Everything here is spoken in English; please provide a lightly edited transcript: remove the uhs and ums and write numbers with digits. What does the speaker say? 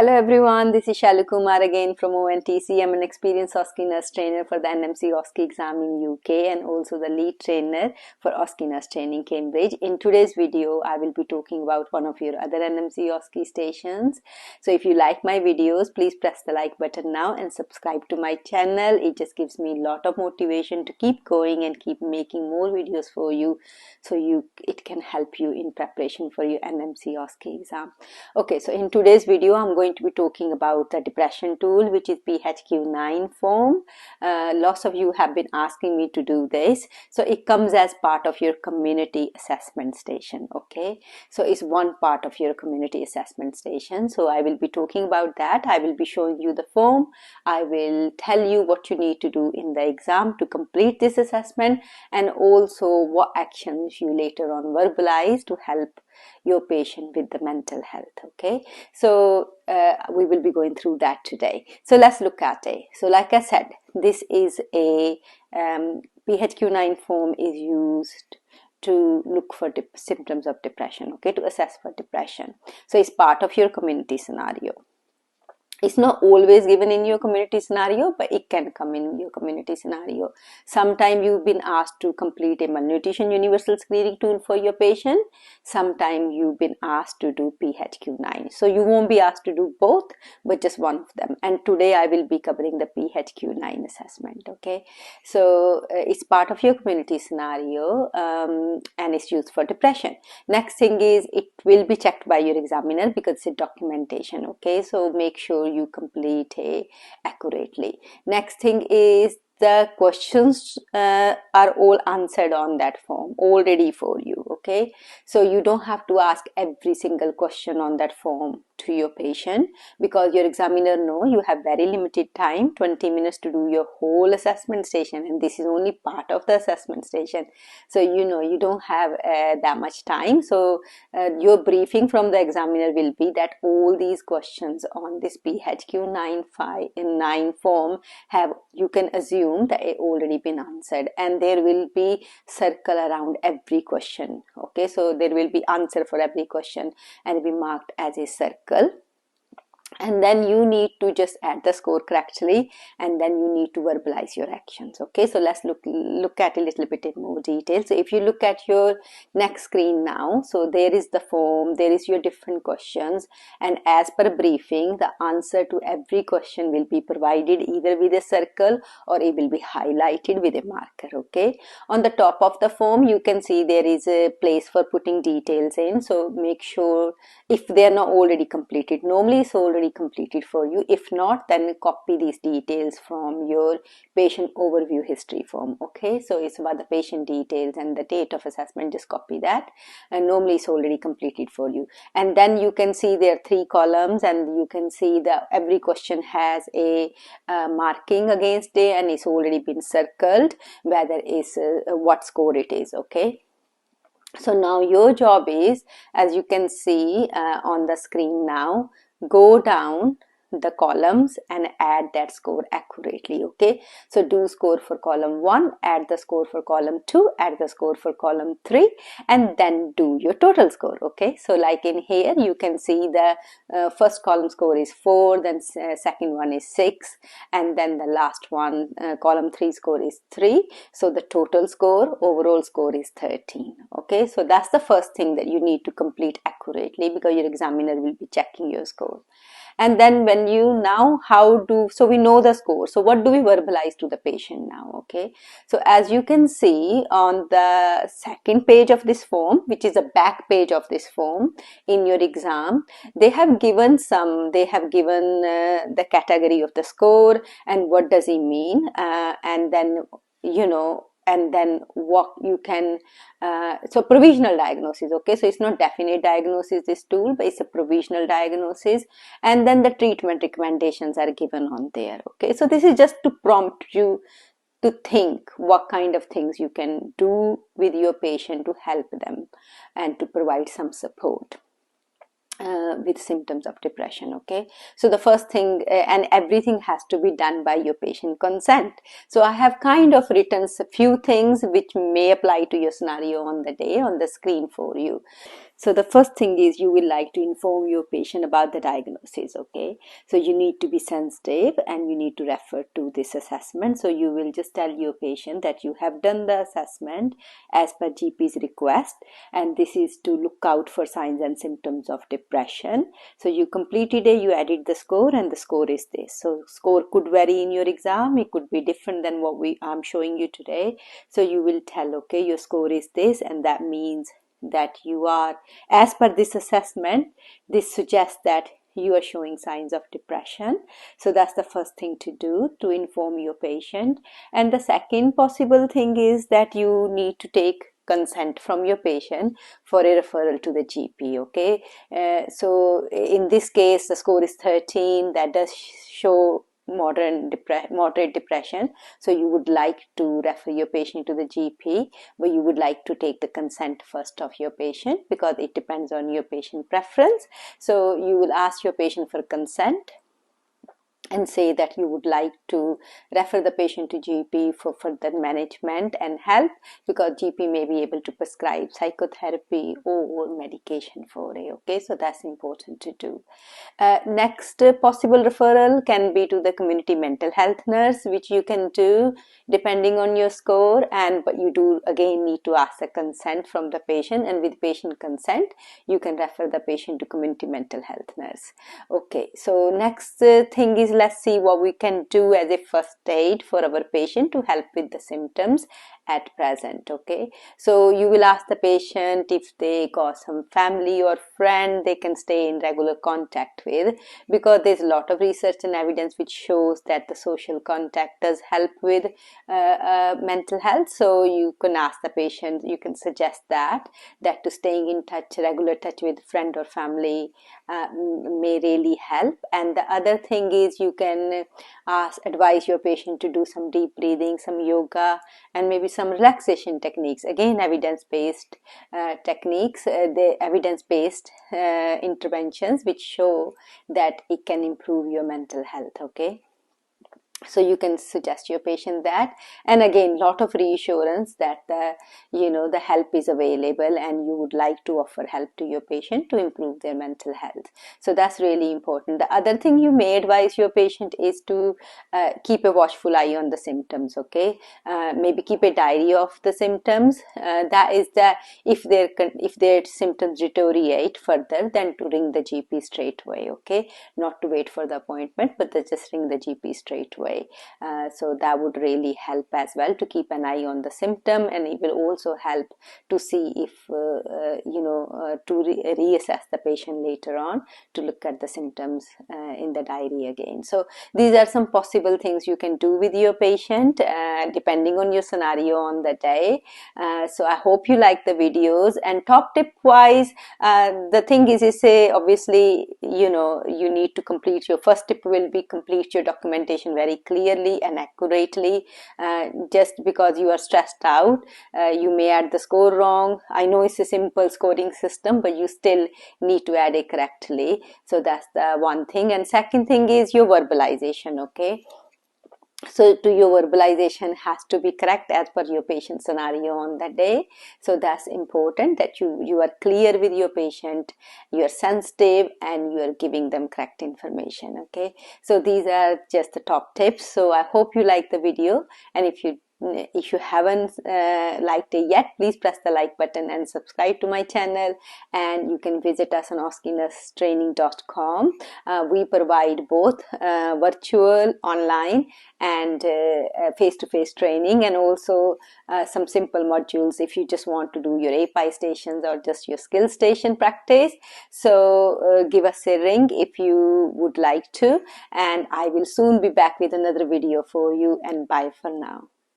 Hello everyone, this is Shalu Kumar again from ONTC. I'm an experienced OSCE nurse trainer for the NMC OSCE exam in UK and also the lead trainer for OSCE nurse training Cambridge. In today's video, I will be talking about one of your other NMC OSCE stations. So if you like my videos, please press the like button now and subscribe to my channel. It just gives me a lot of motivation to keep going and keep making more videos for you, so it can help you in preparation for your NMC OSCE exam. Okay, so in today's video, I'm going to be talking about the depression tool, which is PHQ9 form. Lots of you have been asking me to do this. So it comes as part of your community assessment station. Okay, so it's one part of your community assessment station. So I will be talking about that. I will be showing you the form. I will tell you what you need to do in the exam to complete this assessment, and also what actions you later on verbalize to help your patient with the mental health. Okay, so we will be going through that today. So let's look at it. So like I said, this is a PHQ9 form is used to look for symptoms of depression, okay, to assess for depression. So it's part of your community scenario. It's not always given in your community scenario, but it can come in your community scenario. Sometimes you've been asked to complete a malnutrition universal screening tool for your patient. Sometimes you've been asked to do PHQ9. So you won't be asked to do both, but just one of them. And today I will be covering the PHQ9 assessment. Okay, so it's part of your community scenario and it's used for depression. Next thing is it will be checked by your examiner because it's a documentation. Okay, so make sure you complete it accurately. Next thing is the questions are all answered on that form already for you. Okay, so you don't have to ask every single question on that form to your patient, because your examiner know you have very limited time, 20 minutes to do your whole assessment station, and this is only part of the assessment station. So you don't have that much time. So your briefing from the examiner will be that all these questions on this PHQ9 form have, you can assume that it already been answered, and there will be circle around every question. Okay, so there will be answer for every question and be marked as a circle. And then you need to just add the score correctly, and then you need to verbalize your actions. Okay, so let's look at a little bit in more detail. So if you look at your next screen now, so there is the form, there is your different questions, and as per briefing, the answer to every question will be provided either with a circle or it will be highlighted with a marker. Okay, on the top of the form you can see there is a place for putting details in, so make sure if they are not already completed. Normally it's already completed for you. If not, then copy these details from your patient overview history form. Okay, so it's about the patient details and the date of assessment, just copy that, and normally it's already completed for you. And then you can see there are 3 columns, and you can see that every question has a marking against it, and it's already been circled whether it's what score it is. Okay, so now your job is, as you can see on the screen now, go down the columns and add that score accurately. Okay, so do score for column 1, add the score for column 2, add the score for column 3, and then do your total score. Okay, so like in here you can see the first column score is 4, then second one is 6, and then the last one, column 3 score is 3. So the total score, overall score is 13. Okay, so that's the first thing that you need to complete accurately, because your examiner will be checking your score. And then when you now, so we know the score, so what do we verbalize to the patient now? Okay, so as you can see on the second page of this form, which is the back page of this form in your exam, they have given the category of the score and what does it mean, and then and then what you can, so provisional diagnosis. Okay, so it's not definite diagnosis, this tool, but it's a provisional diagnosis, and then the treatment recommendations are given on there. Okay, so this is just to prompt you to think what kind of things you can do with your patient to help them and to provide some support. with symptoms of depression. Okay, so the first thing, and everything has to be done by your patient consent. So I have kind of written a few things which may apply to your scenario on the day on the screen for you. So the first thing is you will like to inform your patient about the diagnosis. Okay, so you need to be sensitive and you need to refer to this assessment. So you will just tell your patient that you have done the assessment as per GP's request, and this is to look out for signs and symptoms of depression. So you completed it, you added the score, and the score is this. So score could vary in your exam, it could be different than what I'm showing you today. So you will tell, okay, your score is this, and that means that you are, as per this assessment, this suggests that you are showing signs of depression. So that's the first thing to do, to inform your patient. And the second possible thing is that you need to take consent from your patient for a referral to the GP. Okay, so in this case the score is 13. That does show moderate depression. So you would like to refer your patient to the GP, but you would like to take the consent first of your patient because it depends on your patient preference. So you will ask your patient for consent and say that you would like to refer the patient to GP for further management and help, because GP may be able to prescribe psychotherapy or medication for it. Okay, so that's important to do. Next possible referral can be to the community mental health nurse, which you can do depending on your score, but you do again need to ask the consent from the patient, and with patient consent you can refer the patient to community mental health nurse. Okay, so next thing is, let's see what we can do as a first aid for our patient to help with the symptoms at present. Okay, so you will ask the patient if they got some family or friend they can stay in regular contact with, because there's a lot of research and evidence which shows that the social contact does help with mental health. So you can ask the patient, you can suggest that to staying in touch, regular touch with friend or family may really help. And the other thing is, you can advise your patient to do some deep breathing, some yoga, and maybe some relaxation techniques. Again, evidence-based techniques, the evidence-based interventions which show that it can improve your mental health. Okay, so you can suggest your patient that, and again, lot of reassurance that the help is available and you would like to offer help to your patient to improve their mental health. So that's really important. The other thing you may advise your patient is to keep a watchful eye on the symptoms. Okay, maybe keep a diary of the symptoms. That is that if their symptoms deteriorate further, then to ring the GP straight away. Okay, not to wait for the appointment, but just ring the GP straight away. So that would really help as well, to keep an eye on the symptom, and it will also help to see if to reassess the patient later on, to look at the symptoms in the diary again. So these are some possible things you can do with your patient depending on your scenario on the day. So I hope you like the videos. And top tip wise, the thing is say, obviously you need to complete your first tip will be complete your documentation very clearly and accurately. Just because you are stressed out, you may add the score wrong. I know it's a simple scoring system, but you still need to add it correctly. So that's the one thing. And second thing is your verbalization. Okay, so your verbalization has to be correct as per your patient scenario on that day. So that's important, that you are clear with your patient, you are sensitive, and you are giving them correct information. Okay, so these are just the top tips. So I hope you like the video, and if you haven't liked it yet, please press the like button and subscribe to my channel. And you can visit us on OSCEnursetraining.com. We provide both virtual, online, and face-to-face training, and also some simple modules if you just want to do your API stations or just your skill station practice. So give us a ring if you would like to, and I will soon be back with another video for you, and bye for now.